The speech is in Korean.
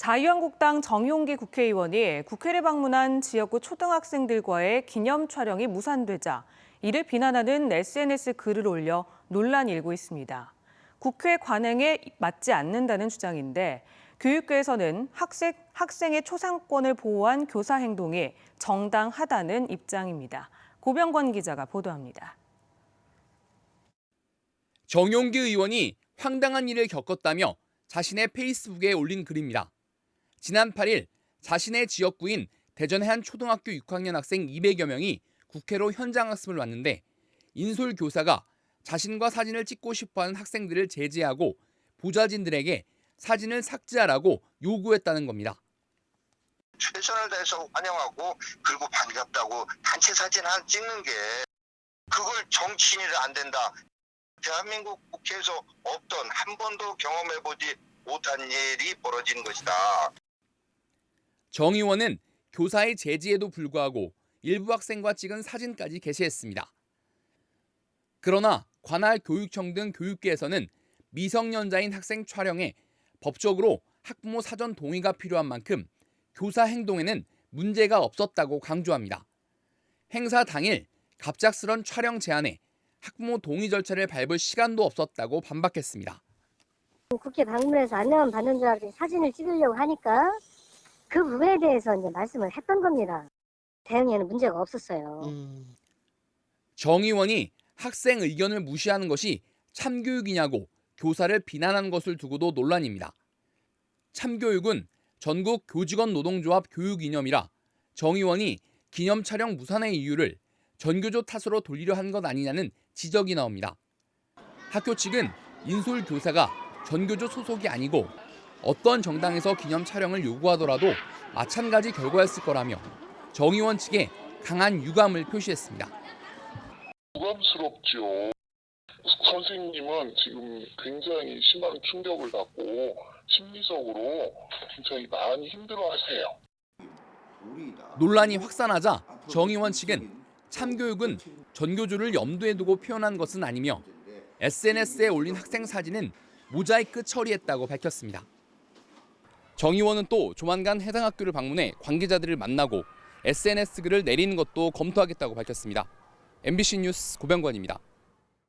자유한국당 정용기 국회의원이 국회를 방문한 지역구 초등학생들과의 기념 촬영이 무산되자 이를 비난하는 SNS 글을 올려 논란이 일고 있습니다. 국회 관행에 맞지 않는다는 주장인데 교육계에서는 학생의 초상권을 보호한 교사 행동이 정당하다는 입장입니다. 고병권 기자가 보도합니다. 정용기 의원이 황당한 일을 겪었다며 자신의 페이스북에 올린 글입니다. 지난 8일 자신의 지역구인 대전의 한 초등학교 6학년 학생 200여 명이 국회로 현장 학습을 왔는데 인솔 교사가 자신과 사진을 찍고 싶어하는 학생들을 제지하고 보좌진들에게 사진을 삭제하라고 요구했다는 겁니다. 최선을 다해서 환영하고 그리고 반갑다고 단체 사진 하나 찍는 게 그걸 정치인이 안 된다. 대한민국 국회에서 없던 한 번도 경험해보지 못한 일이 벌어진 것이다. 정 의원은 교사의 제지에도 불구하고 일부 학생과 찍은 사진까지 게시했습니다. 그러나 관할 교육청 등 교육계에서는 미성년자인 학생 촬영에 법적으로 학부모 사전 동의가 필요한 만큼 교사 행동에는 문제가 없었다고 강조합니다. 행사 당일 갑작스런 촬영 제안에 학부모 동의 절차를 밟을 시간도 없었다고 반박했습니다. 국회 방문해서 안내만 받는 줄 알고 사진을 찍으려고 하니까 그 부분에 대해서 이제 말씀을 했던 겁니다. 대응에는 문제가 없었어요. 정 의원이 학생 의견을 무시하는 것이 참교육이냐고 교사를 비난한 것을 두고도 논란입니다. 참교육은 전국 교직원 노동조합 교육 이념이라 정 의원이 기념 촬영 무산의 이유를 전교조 탓으로 돌리려 한 것 아니냐는 지적이 나옵니다. 학교 측은 인솔 교사가 전교조 소속이 아니고 어떤 정당에서 기념 촬영을 요구하더라도 마찬가지 결과였을 거라며 정 의원 측에 강한 유감을 표시했습니다. 유감스럽죠. 선생님은 지금 굉장히 심한 충격을 받고 심리적으로 굉장히 많이 힘들어하세요. 논란이 확산하자 정 의원 측은 참교육은 전교조를 염두에 두고 표현한 것은 아니며 SNS에 올린 학생 사진은 모자이크 처리했다고 밝혔습니다. 정 의원은 또 조만간 해당 학교를 방문해 관계자들을 만나고 SNS 글을 내리는 것도 검토하겠다고 밝혔습니다. MBC 뉴스 고병권입니다.